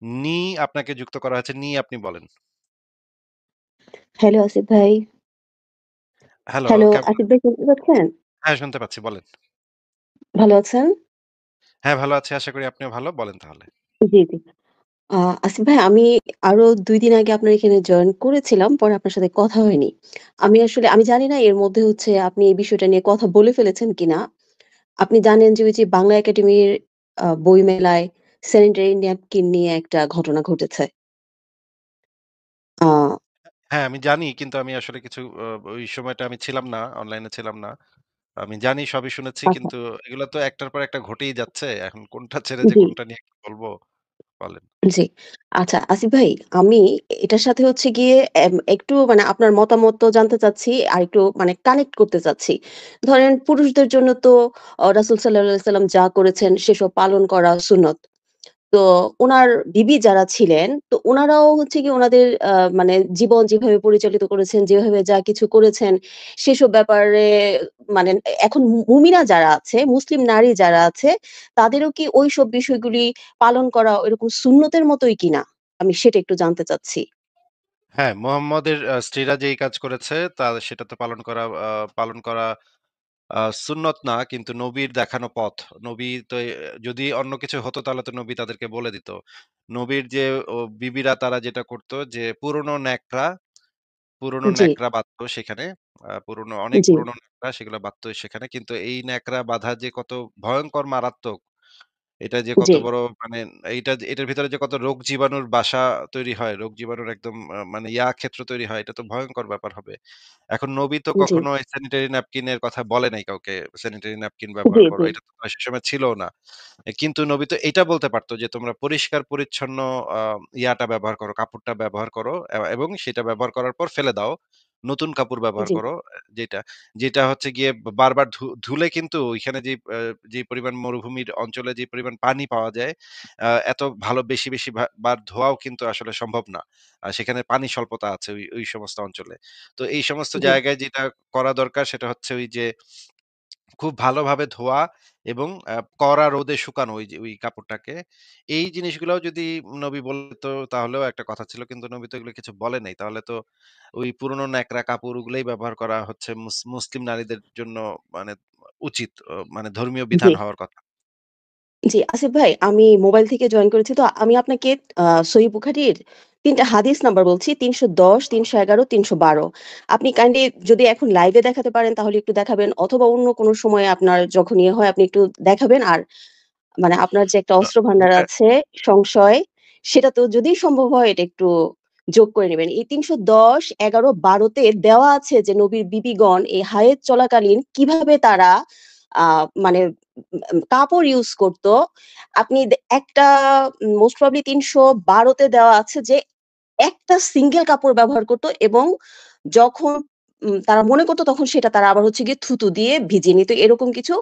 নি আপনাকে যুক্ত করা হয়েছে। নি আপনি বলেন। হ্যালো আসিফ ভাই। হ্যালো, হ্যালো কেমন আসিফ ভাই শুনতে পাচ্ছেন? হ্যাঁ, শুনতে পাচ্ছি বলেন। ভালো আছেন? হ্যাঁ, ভালো আছি। আশা করি আপনিও ভালো। বলেন তাহলে। জি, জি। আ আসিফ ভাই আমি আরো ২ দিন আগে আপনার এখানে জয়েন করেছিলাম। পরে আপনার সাথে কথা হয়নি। আমি জানি না এর মধ্যে হচ্ছে আপনি এই বিষয়টা নিয়ে কথা বলে ফেলেছেন কিনা? আপনি জানেন যে ওই যে বাংলা একাডেমির বইমেলায় স্যানিটারি ন্যাপকিন নিয়ে একটা ঘটনা ঘটেছে। আ হ্যাঁ, আমি জানি কিন্তু আমি আসলে কিছু ওই সময়টা আমি ছিলাম না, অনলাইনে ছিলাম না। আমি জানি সবই শুনেছি আচ্ছা, কিন্তু এগুলো তো একটার পর একটা ঘটেই যাচ্ছে। এখন কোনটা ছেড়ে যে জি। কোনটা নিয়ে কি বলবো বলেন। জি। আচ্ছা আসিফ ভাই, আমি এটার সাথে হচ্ছে গিয়ে একটু মানে আপনার মতামতও জানতে চাচ্ছি, আরেকটু মানে কানেক্ট করতে চাচ্ছি। ধরেন পুরুষদের জন্য তো রাসূল সাল্লাল্লাহু আলাইহি সাল্লাম যা করেছেন সেসব পালন করা সুন্নত। তো উনার বিবি যারা ছিলেন, তো উনারাও হচ্ছে গিয়ে উনাদের মানে জীবন যেভাবে পরিচালিত করেছেন, যেভাবে যা কিছু করেছেন, সেসব ব্যাপারে মানে এখন মুমিনা যারা আছে, মুসলিম নারী যারা আছে, তাদেরও কি ঐসব বিষয়গুলি পালন করা ওইরকম সুন্নতের মতোই কিনা? আমি সেটা একটু জানতে চাচ্ছি। হ্যাঁ, মোহাম্মদের স্ত্রীরা যেই কাজ করেছে সেটা তো পালন করা সুন্নত না কিন্তু নবীর দেখানো পথ। নবী তো যদি অন্য কিছু হতো তাহলে তো নবী তাদেরকে বলে দিত। নবীর যে বিবিরা তারা যেটা করত যে পুরনো জি, ন্যাকড়া বাঁধতো সেখানে। অনেক জি, পুরনো ন্যাকড়া সেগুলো বাঁধতো সেখানে। কিন্তু এই ন্যাকড়া বাঁধা যে কত ভয়ংকর মারাত্মক এটা যে কত জি, বড় মানে এটার ভিতরে যে কত রোগ জীবাণুর বাসা তৈরি হয়, রোগ জীবাণুর একদম মানে ক্ষেত্র তৈরি হয়, এটা তো ভয়ংকর ব্যাপার হবে। এখন নবী তো জি, কখনো এই স্যানিটারি ন্যাপকিনের কথা বলে নাই কাউকে, স্যানিটারি ন্যাপকিন জি, ব্যবহার করো। জি, এটা তো সে সময় ছিলও না। কিন্তু নবী তো এইটা বলতে পারত যে, "তোমরা পরিষ্কার-পরিচ্ছন্ন আ ব্যবহার করো, কাপড়টা ব্যবহার করো এবং সেটা ব্যবহার করার পর ফেলে দাও। নতুন কাপড় ব্যবহার জি, করো।" যেটা যেটা হচ্ছে গিয়ে বারবার ধুলে কিন্তু ওইখানে যে পরিমাণ মরুভূমির অঞ্চলে যে পরিমাণ পানি পাওয়া যায়, এত ভালো বেশি বার ধোয়াও কিন্তু আসলে সম্ভব না। সেখানে পানি স্বল্পতা আছে ওই সমস্ত অঞ্চলে। তো এই সমস্ত জি, জায়গায় যেটা করা দরকার সেটা হচ্ছে ওই যে খুব ভালোভাবে ধোয়া এবং কড়া রোদে শুকানো ওই কাপড়টাকে। এই জিনিসগুলাও যদি নবী বলতো তাহলেও একটা কথা ছিল। কিন্তু নবী তো এগুলো কিছু বলে নাই। তাহলে তো ওই পুরনো ন্যাকড়া কাপড় ওগুলাই ব্যবহার করা হচ্ছে মুসলিম নারীদের জন্য মানে উচিত। মানে ধর্মীয় জি। বিধান হওয়ার কথা। জি, আসিফ ভাই আমি মোবাইল থেকে জয়েন করেছি তো আমি আপনাকে সহিহ বুখারীর ৩ টা হাদিস নাম্বার বলছি ৩১০, ৩১১, ৩১২। আপনি কাইন্ডলি যদি এখন লাইভে দেখাতে পারেন তাহলে একটু দেখাবেন অথবা অন্য কোনো সময়ে আপনার যখন ইয়ে হয় আপনি একটু দেখাবেন। আর মানে আপনার যে একটা আ অস্ত্র ভান্ডার বুখা আছে সংশয়, সেটা তো যদি সম্ভব হয় এটা একটু যোগ করে নিবেন। এই ৩১০, ১১, ১২ তে দেওয়া আছে যে নবীর বিবিগণ এই হায়েজ চলাকালীন কিভাবে তারা আ মানে কাপড় ইউজ করত। আপনি একটা মোস্ট প্রবাবলি ৩১২ তে দেওয়া আছে যে একটা সিঙ্গেল কাপড় ব্যবহার করত এবং যখন তারা মনে করত তখন সেটা তারা আবার হচ্ছে গিয়ে থুতু দিয়ে ভিজিয়ে নিত এরকম কিছু।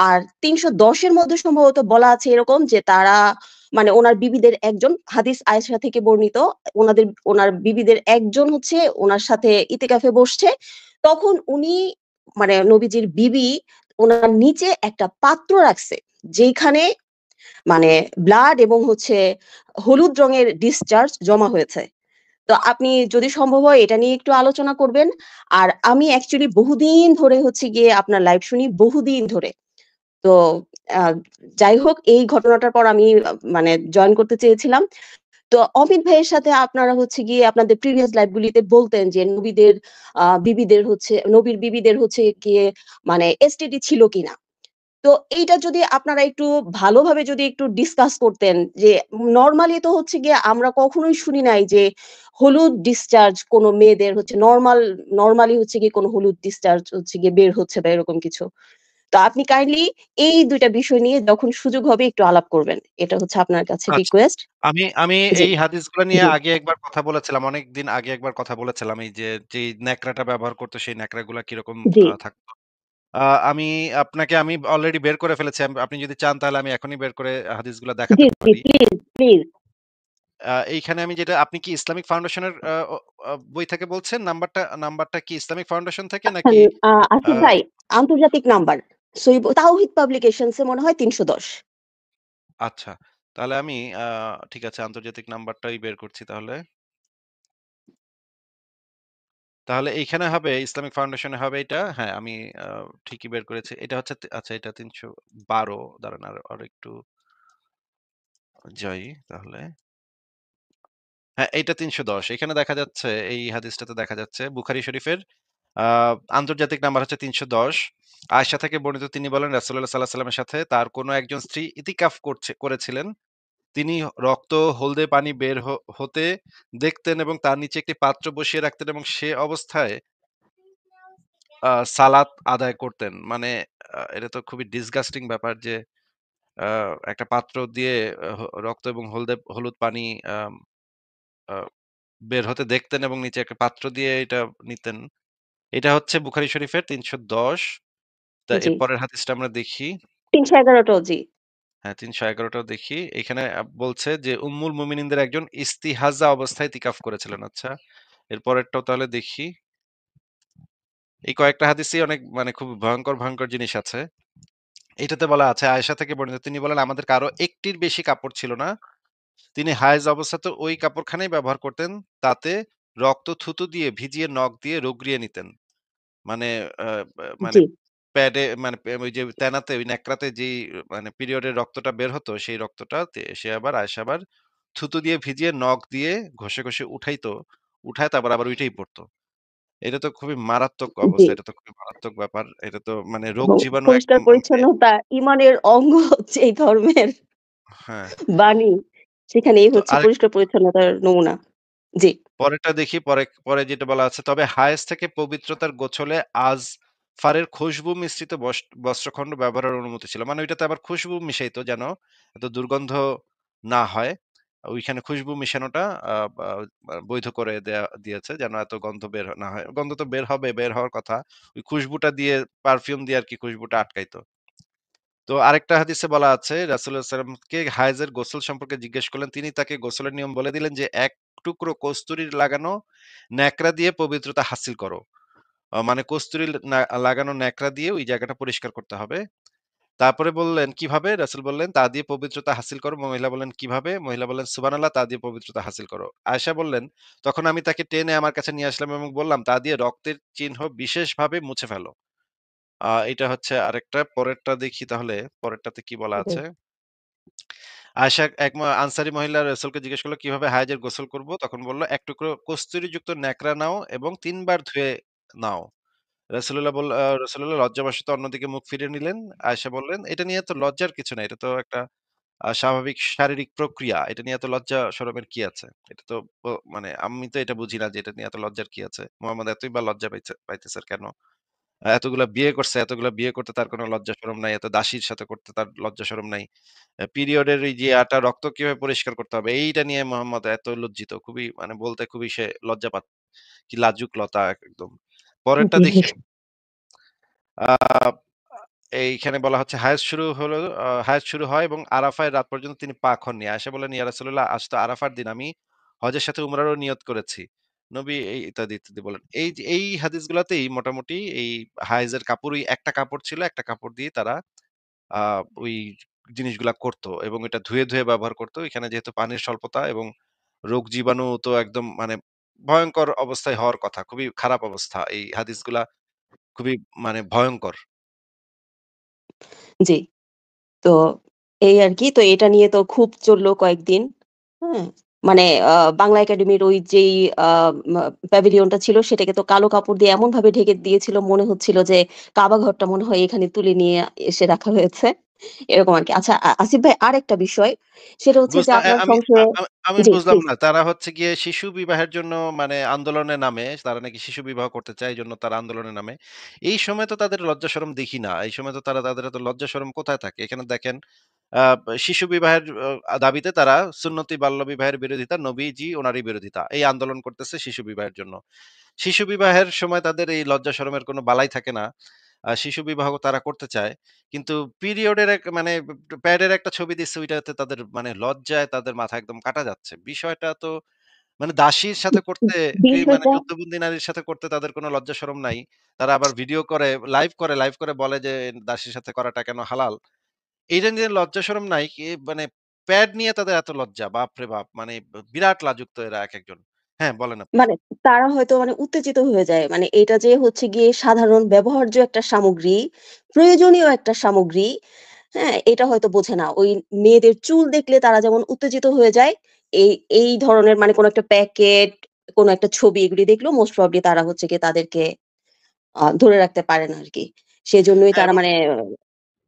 আর ৩১০ এর মধ্যে সম্ভবত বলা আছে এরকম যে তারা মানে উনার বিবিদের একজন হাদিস আয়েশা থেকে বর্ণিত উনার বিবিদের একজন হচ্ছে উনার সাথে ইতিকাফে বসছে। তখন উনি মানে নবীজির বিবি উনার নিচে একটা পাত্র রাখছে। যেইখানে মানে ব্লাড এবং হচ্ছে হলুদ রঙের ডিসচার্জ জমা হয়েছে। তো আপনি যদি সম্ভব হয় এটা নিয়ে একটু আলোচনা করবেন। আর আমি অ্যাকচুয়ালি বহুদিন ধরে হচ্ছে গিয়ে আপনার লাইভ শুনি, বহুদিন ধরে। তো আ যাই হোক এই ঘটনাটার পর আমি মানে জয়েন করতে চেয়েছিলাম। তো অমিত ভাইয়ের সাথে আপনারা হচ্ছে গিয়ে আপনাদের প্রিভিয়াস লাইভ গুলিতে বলতেন যে নবীর বিবিদের হচ্ছে গিয়ে মানে এসটিডি ছিল কিনা? তো এইটা যদি আপনারা একটু ভালোভাবে যদি একটু ডিসকাস করতেন যে নরমালি তো হচ্ছে গিয়ে আমরা কখনোই শুনি নাই যে হলুদ ডিসচার্জ কোনো মেয়েদের হচ্ছে নরমালি হচ্ছে গিয়ে কোনো হলুদ ডিসচার্জ হচ্ছে গিয়ে বের হচ্ছে বা এরকম কিছু। তো আপনি কাইন্ডলি এই ২ টা বিষয় নিয়ে যখন সুযোগ হবে একটু আলাপ করবেন। এটা হচ্ছে আপনার কাছে আচ্ছা। রিকোয়েস্ট। আমি জি, এই হাদিসগুলা নিয়ে জি, আগে একবার কথা বলেছিলাম। অনেকদিন আগে একবার কথা বলেছিলাম। এই যেই ন্যাকড়াটা ব্যবহার করত সেই ন্যাকড়াগুলা কিরকম জি, থাকতো। আ আমি আমি অলরেডি বের করে ফেলেছি। আপনি যদি চান তাহলে আমি এখনই বের করে হাদিসগুলা দেখাতে জি, জি, পারি। Please, please. এইখানে আমি আপনি কি ইসলামিক ফাউন্ডেশনের আ অ আ বই থেকে বলছেন? নাম্বারটা কি ইসলামিক ফাউন্ডেশন থেকে আন নাকি আ আসিফ ভাই আন্তর্জাতিক নাম্বার। তাওহিদ পাবলিকেশনস এ মনে হয় ৩১০। আচ্ছা। তাহলে আমি আ ঠিক আছে আন্তর্জাতিক নাম্বারটাই বের করছি তাহলে। তাহলে এইখানে হবে ইসলামিক ফাউন্ডেশনে হবে এটা। হ্যাঁ, আমি আ ঠিকই বের করেছি। এটা হচ্ছে আচ্ছা এটা ৩১২ দাঁড়ান আরেকটু যাই তাহলে। হ্যাঁ, এইটা ৩১০ এখানে দেখা যাচ্ছে এই হাদিসটাতে দেখা যাচ্ছে বুখারী শরীফের আ আন্তর্জাতিক নাম্বার হচ্ছে ৩১০। আয়েশা থেকে বর্ণিত তিনি বলেন রাসূলুল্লাহ সাল্লাল্লাহু আলাইহি ওয়াসাল্লামের সাথে তার কোন একজন স্ত্রী ইতিকাফ করেছিলেন। তিনি রক্ত হলদে পানি বের হতে দেখতেন এবং তার নিচে একটি পাত্র বসিয়ে রাখতেন এবং সে অবস্থায় সালাত আদায় করতেন। মানে এটা তো খুবই ডিসগাস্টিং ব্যাপার যে আ একটা পাত্র দিয়ে রক্ত এবং হলুদ পানি আম আ বের হতে দেখতেন এবং নিচে একটা পাত্র দিয়ে এটা নিতেন। এটা হচ্ছে বুখারী শরীফের ৩১০। জি। এর পরের হাদিসটা আমরা দেখি। ৩১১ টাও জি। হ্যাঁ, ৩১১ টাও দেখি। এখানে বলছে যে উম্মুল মুমিনিনদের একজন ইস্তিহাজা অবস্থায় ইতিকাফ করেছিলেন। আচ্ছা, এর পরেরটাও তাহলে দেখি। এই কয়েকটা হাদিসেই অনেক মানে খুব ভয়ংকর, ভয়ংকর জিনিস আছে। এটাতে বলা আছে আয়েশা থেকে বর্ণিত তিনি বলেন, "আমাদের কারো একটির বেশি কাপড় ছিল না। তিনি হায়েজ অবস্থাতেও ওই কাপড়খানাই ব্যবহার করতেন। তাতে রক্ত থুতু দিয়ে ভিজিয়ে নখ দিয়ে রগড়িয়ে নিতেন।" মানে আ বা মানে জি, প্যাডে মানে ওই যে তেনাতে ওই ন্যাকড়াতে যেই মানে পিরিয়ডের রক্তটা বের হতো, সেই রক্তটা সে আবার আয়েশা আবার থুতু দিয়ে ভিজিয়ে নখ দিয়ে ঘষে, ঘষে উঠাইতো। উঠায় তারপর আবার ওইটাই পড়তো। এটা তো খুবই মারাত্মক জি। অবস্থা। এটা তো খুবই মারাত্মক ব্যাপার। এটা তো মানে রোগ এবং জীবাণু একদম পরিষ্কার-পরিচ্ছন্নতা ইমানের অঙ্গ হচ্ছে এই ধর্মের হ্যাঁ। বাণী। সেখানেই তো হচ্ছে পরিষ্কার-পরিচ্ছন্নতার নমুনা। জি, পরেরটা দেখি পরে যেটা বলা আছে, "তবে হায়েস থেকে পবিত্রতার গোছলে আজফারের খুশবু মিশ্রিত বস্ত্রখণ্ড ব্যবহারের অনুমতি ছিল।" মানে ওইটাতে আবার খুশবু মিশাইতো যেন এত দুর্গন্ধ না হয়। ওইখানে খুশবু মিশানোটা আ বা বৈধ করে দিয়েছে যেন এত গন্ধ বের না হয়। গন্ধ তো বের হবে, বের হওয়ার কথা। ওই খুশবুটা দিয়ে পারফিউম দিয়ে আরকি খুশবুটা আটকাইতো। তো আরেকটা হাদিসে বলা আছে রাসূলুল্লাহ সাল্লাল্লাহু আলাইহি ওয়াসাল্লামকে হায়েজের গোসল সম্পর্কে জিজ্ঞেস করলেন। তিনি তাকে গোসলের নিয়ম বলে দিলেন যে, "এক টুকরো কস্তুরীর লাগানো ন্যাকড়া দিয়ে পবিত্রতা হাসিল করো।" মানে কস্তুরী লাগানো ন্যাকড়া দিয়ে ওই জায়গাটা পরিষ্কার করতে হবে। তারপরে বললেন, "কিভাবে?" রাসূল বললেন, "তা দিয়ে পবিত্রতা হাসিল করো।" মহিলা বললেন, "কিভাবে?" মহিলা বললেন, "সুবহানাল্লাহ, তা দিয়ে পবিত্রতা হাসিল করো।" আয়েশা বললেন, "তখন আমি তাকে টেনে আমার কাছে নিয়ে আসলাম এবং বললাম, তা দিয়ে রক্তের চিহ্ন বিশেষভাবে মুছে ফেলো।" এটা হচ্ছে আরেকটা। পরেরটা দেখি তাহলে, পরেরটাতে কি বলা জি, আছে? আয়েশা এক আনসারী মহিলা রাসূলকে জিজ্ঞেস করল, "কিভাবে হায়েজের গোসল করব?" তখন বলল, "এক টুকরো কস্তুরীযুক্ত ন্যাকড়া নাও এবং ৩ বার ধুয়ে নাও।" রাসূলুল্লাহ লজ্জাবশত অন্যদিকে মুখ ফিরিয়ে নিলেন। আয়েশা বললেন, "এটা নিয়ে তো লজ্জার কিছু নাই। এটা তো একটা স্বাভাবিক শারীরিক প্রক্রিয়া। এটা নিয়ে এত লজ্জা শরমের কি আছে? এটা তো মানে আমি তো এটা বুঝি না যে এটা নিয়ে এত লজ্জার কি আছে? মুহাম্মদ এতই বা লজ্জা পাইতেছে কেন? এতগুলা বিয়ে করছে, এতগুলা বিয়ে করতে তার কোনো লজ্জা শরম নাই। এত দাসীর সাথে করতে তার লজ্জা শরম নাই। পিরিয়ডের এই যে রক্ত কিভাবে পরিষ্কার করতে হবে এইটা নিয়ে মোহাম্মদ এত লজ্জিত। খুবই মানে বলতে খুবই সে লজ্জা কি লাজুক লতা একদম। পরেরটা জি, দেখেন। আ এইখানে বলা হচ্ছে হায়েজ শুরু হয় এবং আরাফায় রাত পর্যন্ত তিনি পাক হননি। আয়েশা বললেন, "ইয়া রাসূলুল্লাহ আজ তো আরাফার দিন। আমি হজের সাথে উমরারও নিয়ত করেছি।" নবী এই ইত্যাদি, ইত্যাদি বলেন। এই যে এই হাদিসগুলাতেই মোটামুটি এই হায়েজের কাপড় ওই একটা কাপড় ছিল, একটা কাপড় দিয়ে তারা আ ওই জিনিসগুলা করত এবং এটা ধুয়ে, ধুয়ে ব্যবহার করত। এখানে যেহেতু পানির স্বল্পতা এবং রোগ জীবাণু তো একদম মানে ভয়ংকর অবস্থায় হওয়ার কথা। খুবই খারাপ অবস্থা। এই হাদিসগুলা খুবই মানে ভয়ংকর। জি। তো এই আরকি। তো এটা নিয়ে তো খুব চলল কয়েকদিন। হ্যাঁ? মানে বাংলা একাডেমির ওই যেই আ মা প্যাভিলিয়নটা ছিল সেটাকে তো কালো কাপড় দিয়ে এমনভাবে ঢেকে দিয়েছিল মনে হচ্ছিল যে কাবা ঘরটা মনে হয় এখানে তুলে নিয়ে এসে রাখা হয়েছে। এরকম আরকি। আচ্ছা আসিফ ভাই আরেকটা বিষয় সেটা হচ্ছে যে বুঝলাম আপনার আমি সংশয়ে আমি জি, বুঝলাম প্লিজ। না। তারা হচ্ছে গিয়ে শিশু বিবাহের জন্য মানে আন্দোলনে নামে। তারা নাকি শিশু বিবাহ করতে চায়। এজন্য তারা আন্দোলনে নামে। এই সময় তো তাদের লজ্জা শরম দেখি না। এই সময় তো তাদের এত লজ্জা শরম কোথায় থাকে? এখানে দেখেন আ শিশু বিবাহের দাবিতে তারা সুন্নতি বাল্য বিবাহের বিরোধিতা, নবীজি উনারই বিরোধিতা। এই আন্দোলন করতেছে শিশু বিবাহের জন্য। শিশু বিবাহের সময় তাদের এই লজ্জা শরমের কোনো বালাই থাকে না। শিশু বিবাহ তারা করতে চায়। কিন্তু পিরিয়ডের মানে প্যাডের একটা ছবি দিচ্ছে ওইটাতে তাদের মানে লজ্জায় তাদের মাথা একদম কাটা যাচ্ছে। বিষয়টা তো মানে দাসীর সাথে করতে মানে বিষয়টা যুদ্ধবন্দী নারীর সাথে করতে তাদের কোনো লজ্জা শরম নাই। তারা আবার ভিডিও করে, লাইভ করে বলে যে দাসীর সাথে করাটা কেন হালাল। এইটা নিয়ে লজ্জা শরম নাই। মানে প্যাড নিয়ে তাদের এত লজ্জা। বাপরে বাপ! মানে বিরাট লাজুক তো এরা একেকজন। হ্যাঁ, বলেন আপনি। মানে তারা হয়তো মানে উত্তেজিত হয়ে যায়। মানে এটা যে হচ্ছে গিয়ে সাধারণ ব্যবহার্য একটা সামগ্রী, প্রয়োজনীয় একটা সামগ্রী, হ্যাঁ? এটা হয়তো বোঝে না। ওই মেয়েদের চুল দেখলে তারা যেমন উত্তেজিত হয়ে যায়, এই এই ধরনের মানে কোন একটা প্যাকেট, কোন একটা ছবি এগুলি দেখলেও মোস্ট প্রবাবলি তারা হচ্ছে গিয়ে তাদেরকে ধরে রাখতে পারে না আরকি। সেজন্যই হ্যাঁ, তারা মানে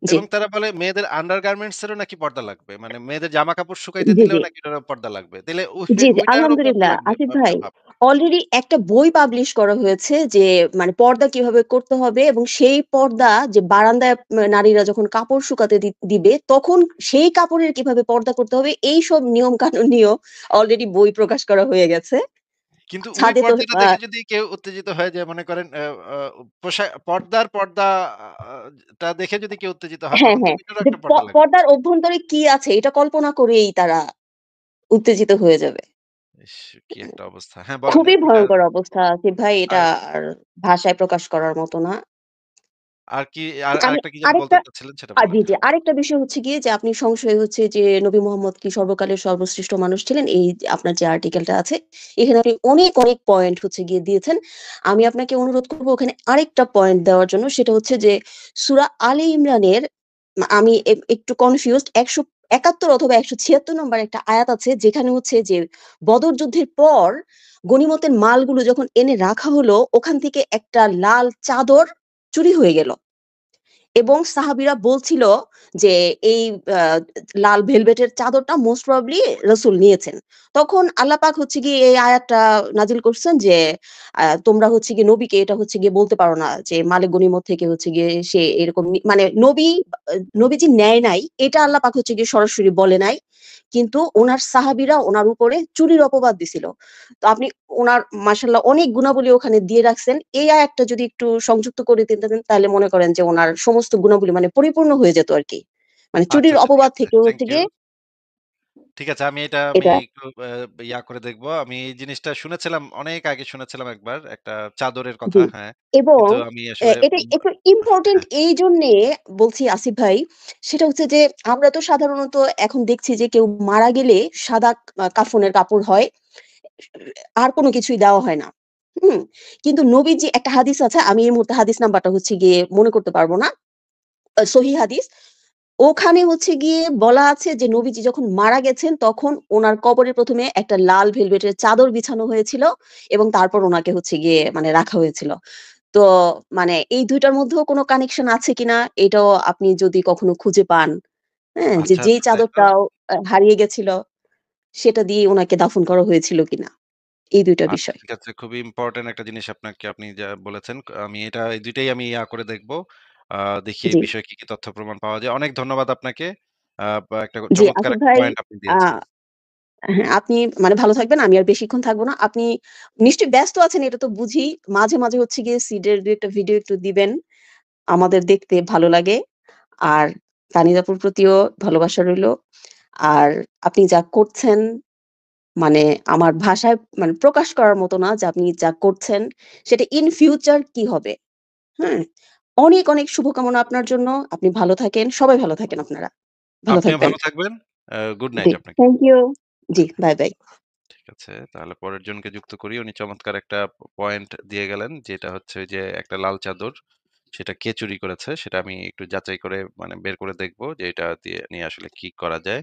জি, এবং তারা বলে মেয়েদের আন্ডারগার্মেন্টস এরও নাকি পর্দা লাগবে। মানে মেয়েদের জামা-কাপড় শুকাইতে জি, জি। দিলেও নাকি ওটারও পর্দা লাগবে। তাইলে জি, জি, ওইটার উপর কি আলহামদুলিল্লাহ। লাগবে? আসিফ বাপরে ভাই, বাপ! অলরেডি একটা বই পাবলিশ করা হয়েছে যে মানে পর্দা কিভাবে করতে হবে এবং সেই পর্দা যে বারান্দায় নারীরা যখন কাপড় শুকাতে দিবে তখন সেই কাপড়ের কিভাবে পর্দা করতে হবে এইসব নিয়ম কানুন নিয়েও অলরেডি বই প্রকাশ করা হয়ে গেছে। কিন্তু ওই ছাদে তো পর্দাটা দেখে যদি কেউ উত্তেজিত হয়ে যায় মনে করেন আ পর্দা আ টা দেখে যদি কেউ উত্তেজিত হয় হ্যাঁ, তখন তো হ্যাঁ। ওইটারও যে একটা পর্দা লাগবে। পর্দার অভ্যন্তরে কি আছে এটা কল্পনা করেই তারা উত্তেজিত হয়ে যাবে। ইস! কি একটা অবস্থা। হ্যাঁ, বলেন খুবই এটা ভয়ংকর অবস্থা আসিফ ভাই, এটা আর আর ভাষায় প্রকাশ করার মতো না। আর কি আমি আরেকটা কি যেন বলতে আরেকটা চাচ্ছিলেন সেটা বলেন। জি, জি। আরেকটা বিষয় হচ্ছে গিয়ে যে আপনি সংশয় হচ্ছে যে নবী মোহাম্মদ কি সর্বকালের সর্বশ্রেষ্ঠ মানুষ ছিলেন? এই যে আপনার যে আর্টিকেলটা আছে, এখানে আপনি অনেক, অনেক পয়েন্ট হচ্ছে গিয়ে দিয়েছেন। আমি আপনাকে অনুরোধ করব ওখানে আরেকটা পয়েন্ট দেওয়ার জন্য। সেটা হচ্ছে যে সূরা আলে ইমরানের আমি একটু কনফিউজড ১৭১ অথবা ১৭৬ নম্বর একটা আয়াত আছে যেখানে হচ্ছে যে বদর যুদ্ধের পর গনিমতের মালগুলো যখন এনে রাখা হলো, ওখান থেকে একটা লাল চাদর চুরি হয়ে গেল। এবং সাহাবীরা বলছিল যে এই আ লাল ভেলভেটের চাদরটা মোস্ট প্রবাবলি রাসূল নিয়েছেন। তখন আল্লাহ পাক হচ্ছে গিয়ে এই আয়াতটা নাজিল করছেন যে তোমরা হচ্ছে গিয়ে নবীকে এটা হচ্ছে গিয়ে বলতে পারো না যে মালে গনিমত থেকে হচ্ছে গিয়ে সে এরকম মানে নবীজি নেয় নাই এটা আল্লাহ পাক হচ্ছে গিয়ে সরাসরি বলে নাই। কিন্তু উনার সাহাবীরা উনার উপরে চুরির অপবাদ দিছিল। তো আপনি উনার মাশাআল্লাহ অনেক গুণাবলী ওখানে দিয়ে রাখছেন। এই আয়াতটা যদি একটু সংযুক্ত করে দিতেন তাহলে মনে করেন যে উনার সমস্ত গুণাবলী মানে পরিপূর্ণ হয়ে যেত আরকি। মানে আচ্ছা, চুরির আচ্ছা ঠিক অপবাদ আছে। থেকেও থ্যাংক হচ্ছে ইউ। গিয়ে ঠিক আছে, আমি এটা একটু ইয়া করে দেখব। আমি এই জিনিসটা শুনেছিলাম, অনেক আগে শুনেছিলাম একবার একটা চাদরের কথা। জি। হ্যাঁ। এবং কিন্তু আমি আসলে এটা একটু ইম্পোর্টেন্ট হ্যাঁ, এইজন্যে বলছি আসিফ ভাই, সেটা হচ্ছে যে আমরা তো সাধারণত এখন দেখছি যে কেউ মারা গেলে সাদা কাফনের কাপড় হয়। আর কোন কিছুই দেওয়া হয় না। হুম? কিন্তু নবীজি একটা হাদিস আছে, আমি এই মুহূর্তে হাদিস নাম্বারটা হচ্ছে গিয়ে মনে করতে পারব না। সহিহ হাদিস। ওখানে হচ্ছে গিয়ে বলা আছে যে নবীজি যখন মারা গেছেন তখন উনার কবরে ১ম এ একটা লাল ভেলভেটের চাদর বিছানো হয়েছিল এবং তারপর উনাকে হচ্ছে গিয়ে মানে রাখা হয়েছিল। তো মানে এই ২ টার মধ্যেও কোনো কানেকশন আছে কিনা এটাও আপনি যদি কখনো খুঁজে পান, হ্যাঁ? যে আচ্ছা, যেই আচ্ছা তাই তো? চাদরটাও হারিয়ে গেছিল সেটা দিয়ে উনাকে দাফন করা হয়েছিল কিনা? এই ২ টা আচ্ছা বিষয়। ঠিক আছে। খুবই ইম্পোর্টেন্ট একটা জিনিস আপনি যা বলেছেন। আমি এই ২ টাই আমি ইয়া করে দেখব। আ দেখি এই জি, বিষয়ে কি তথ্য প্রমাণ পাওয়া যায়। অনেক ধন্যবাদ আপনাকে। একটা জি চমৎকার আসিফ একটা ভাই, পয়েন্ট আপনি আ দিয়েছেন। হ্যাঁ, আপনি মানে ভালো থাকবেন। আমি আর বেশিক্ষণ থাকবো না। আপনি নিশ্চয়ই ব্যস্ত আছেন এটা তো বুঝি। মাঝে, মাঝে হচ্ছে গিয়ে সিডের ২ একটা ভিডিও একটু দিবেন। আমাদের দেখতে ভালো লাগে। আর তানির আপুর প্রতিও ভালোবাসা রইলো। আর আপনি যা করছেন মানে আমার ভাষায় মানে প্রকাশ করার মতো না যে আপনি যা করছেন সেটা ইন ফিউচার কি হবে, হ্যাঁ? অনেক, অনেক শুভকামনা আপনার জন্য। আপনি ভালো থাকেন। সবাই ভালো থাকেন আপনারা। ভালো আপনিও থাকবেন। ভালো থাকবেন। গুড জি, নাইট আপনাকে। Thank you. জি, বাই, বাই। ঠিক আছে। তাহলে পরের জনকে যুক্ত করি। উনি চমৎকার একটা পয়েন্ট দিয়ে গেলেন। যেটা হচ্ছে ওই যে একটা লাল চাদর, সেটা কে চুরি করেছে সেটা আমি একটু যাচাই করে মানে বের করে দেখব যে এটা নিয়ে আসলে কি করা যায়।